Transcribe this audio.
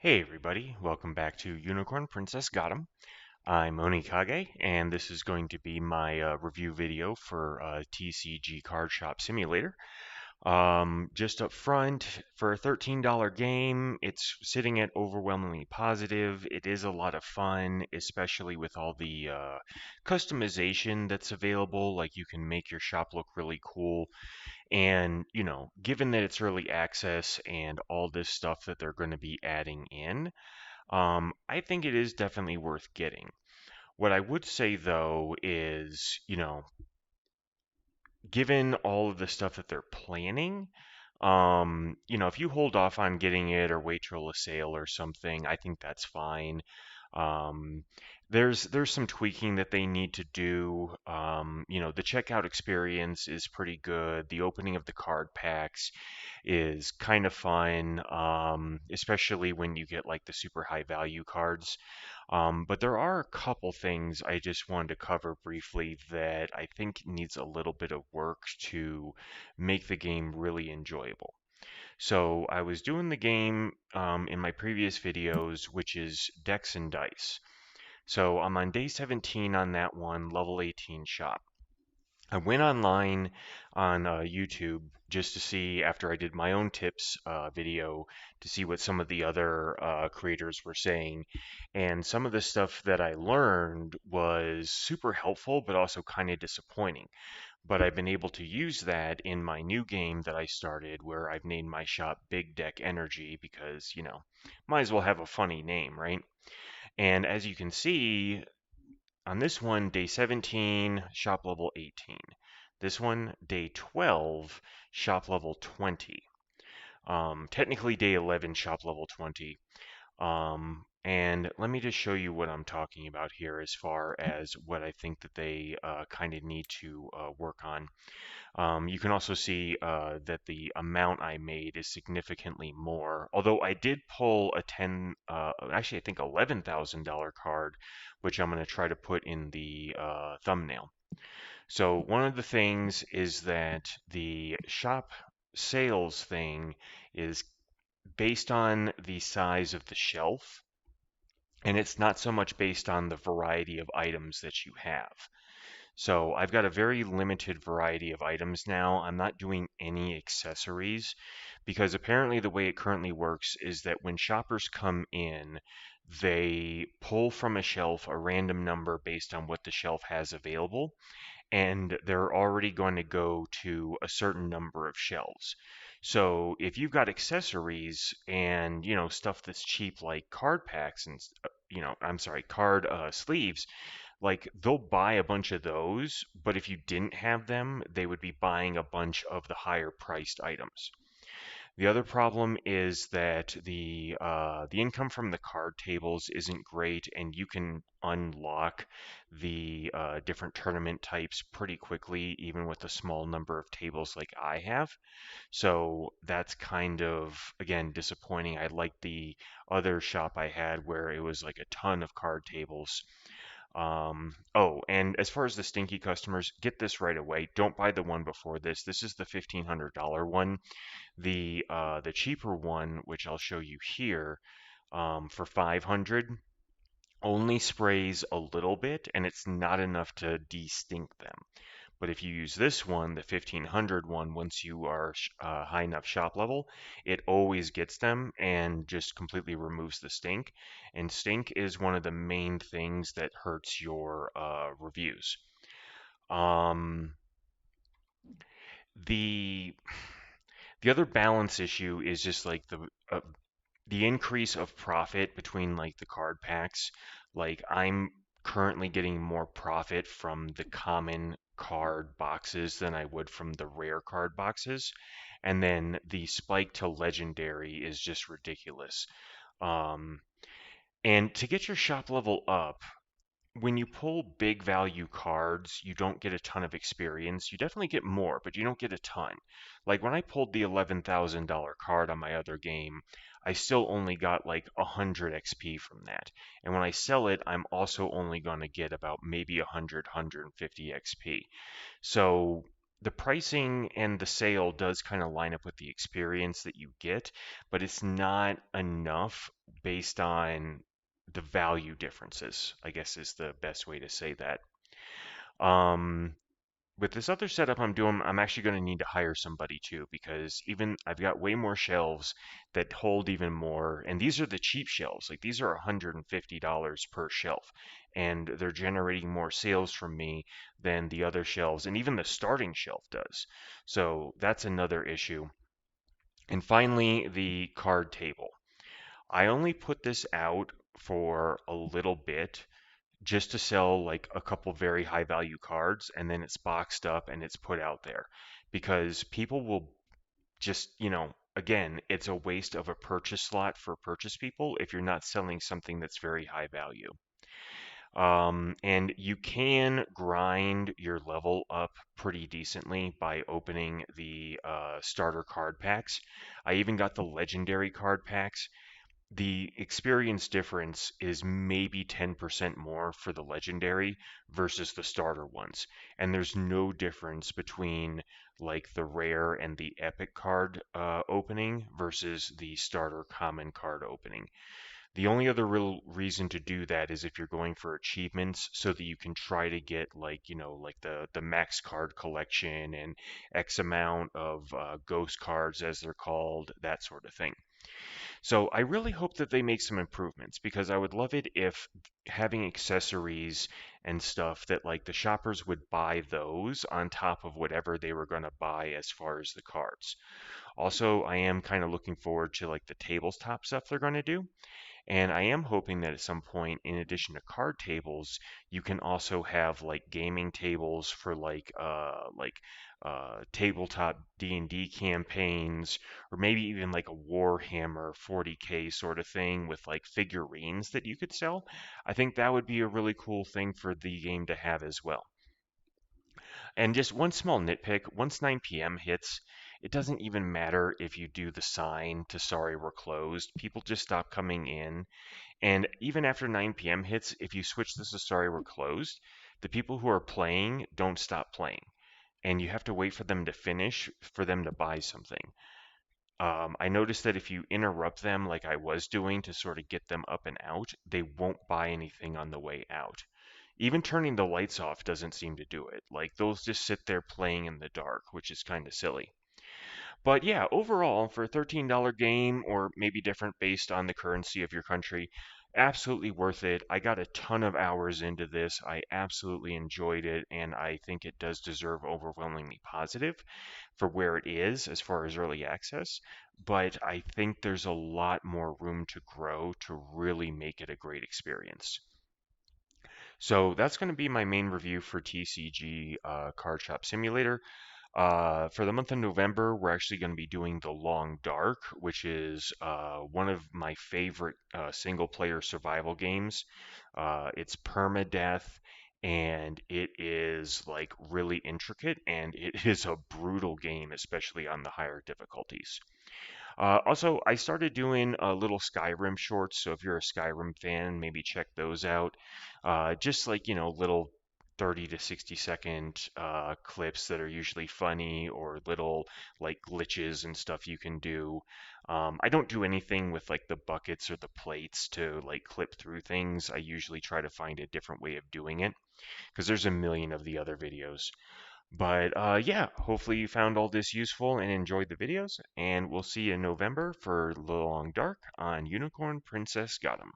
Hey everybody, welcome back to Unicorn Princess GOTM. I'm Onikage, and this is going to be my review video for TCG Card Shop Simulator. Just up front, for a $13 game, it's sitting at overwhelmingly positive. It is a lot of fun, especially with all the customization that's available. Like you can make your shop look really cool. And, given that it's early access and all this stuff that they're going to be adding in, I think it is definitely worth getting. What I would say though is, given all of the stuff that they're planning, if you hold off on getting it or wait till a sale or something, I think that's fine. Um, there's some tweaking that they need to do. The checkout experience is pretty good. The opening of the card packs is kind of fun, especially when you get like the super high value cards. But there are a couple things I just wanted to cover briefly that I think needs a little bit of work to make the game really enjoyable. So I was doing the game in my previous videos, which is Decks and Dice. So I'm on day 17 on that one, level 18 shop. I went online on YouTube just to see, after I did my own tips video, to see what some of the other creators were saying. And some of the stuff that I learned was super helpful, but also kind of disappointing. But I've been able to use that in my new game that I started, where I've named my shop Big Deck Energy because, might as well have a funny name, right? And as you can see, on this one, day 17, shop level 18. This one, day 12, shop level 20. Technically, day 11, shop level 20. And let me just show you what I'm talking about here as far as what I think that they kind of need to work on. You can also see that the amount I made is significantly more, although I did pull a actually I think $11,000 card, which I'm going to try to put in the thumbnail. So one of the things is that the shop sales thing is based on the size of the shelf, and it's not so much based on the variety of items that you have. So I've got a very limited variety of items now. I'm not doing any accessories because apparently the way it currently works is that when shoppers come in, they pull from a shelf a random number based on what the shelf has available, and they're already going to go to a certain number of shelves. So if you've got accessories and, stuff that's cheap like card packs and, I'm sorry, card sleeves, like they'll buy a bunch of those, but if you didn't have them, they would be buying a bunch of the higher priced items. The other problem is that the income from the card tables isn't great, and you can unlock the different tournament types pretty quickly, even with a small number of tables like I have. So that's kind of, again, disappointing. I like the other shop I had where it was like a ton of card tables. Oh, and as far as the stinky customers, get this right away. Don't buy the one before this. This is the $1,500 one. The cheaper one, which I'll show you here, for 500, only sprays a little bit, and it's not enough to de-stink them. But if you use this one, the 1500 one, once you are high enough shop level, it always gets them and just completely removes the stink. And stink is one of the main things that hurts your reviews. Um, the the other balance issue is just like the increase of profit between like the card packs. Like I'm currently getting more profit from the common card boxes than I would from the rare card boxes. And then the spike to legendary is just ridiculous. Um, and to get your shop level up, when you pull big value cards, you don't get a ton of experience. You definitely get more, but you don't get a ton. Like when I pulled the $11,000 card on my other game, I still only got like 100 XP from that. And when I sell it, I'm also only going to get about maybe 100, 150 XP. So the pricing and the sale does kind of line up with the experience that you get, but it's not enough based on the value differences, I guess is the best way to say that. Um, with this other setup I'm doing, I'm actually going to need to hire somebody too because even I've got way more shelves that hold even more. And these are the cheap shelves. Like these are $150 per shelf. And they're generating more sales from me than the other shelves. And even the starting shelf does. So that's another issue. And finally, the card table. I only put this out for a little bit just to sell like a couple very high value cards and then it's boxed up and it's put out there because people will just, again, it's a waste of a purchase slot for purchase people if you're not selling something that's very high value. And you can grind your level up pretty decently by opening the starter card packs. I even got the legendary card packs. The experience difference is maybe 10% more for the legendary versus the starter ones. And there's no difference between like the rare and the epic card opening versus the starter common card opening. The only other real reason to do that is if you're going for achievements so that you can try to get like, like the max card collection and X amount of ghost cards as they're called, that sort of thing. So I really hope that they make some improvements because I would love it if having accessories and stuff that like the shoppers would buy those on top of whatever they were going to buy as far as the cards. Also, I am kind of looking forward to like the tabletop stuff they're going to do. And I am hoping that at some point, in addition to card tables, you can also have like gaming tables for like tabletop D&D campaigns, or maybe even like a Warhammer 40K sort of thing with like figurines that you could sell. I think that would be a really cool thing for the game to have as well. And just one small nitpick, once 9 p.m. hits, it doesn't even matter if you do the sign to sorry we're closed. People just stop coming in. And even after 9 p.m. hits, if you switch this to sorry we're closed, the people who are playing don't stop playing. And you have to wait for them to finish for them to buy something. I noticed that if you interrupt them like I was doing to sort of get them up and out, they won't buy anything on the way out. Even turning the lights off doesn't seem to do it. Like those just sit there playing in the dark, which is kind of silly. But yeah, overall, for a $13 game, or maybe different based on the currency of your country, absolutely worth it. I got a ton of hours into this. I absolutely enjoyed it, and I think it does deserve overwhelmingly positive for where it is as far as early access. But I think there's a lot more room to grow to really make it a great experience. So that's going to be my main review for TCG Card Shop Simulator. For the month of November, we're actually going to be doing The Long Dark, which is one of my favorite single player survival games. It's permadeath and it is like really intricate and it is a brutal game, especially on the higher difficulties. Also, I started doing little Skyrim shorts, so if you're a Skyrim fan, maybe check those out. Just like, little 30 to 60-second clips that are usually funny or little like glitches and stuff you can do. I don't do anything with like the buckets or the plates to like clip through things. I usually try to find a different way of doing it because there's a million of the other videos. But yeah, hopefully you found all this useful and enjoyed the videos, and we'll see you in November for The Long Dark on Unicorn Princess Gotham.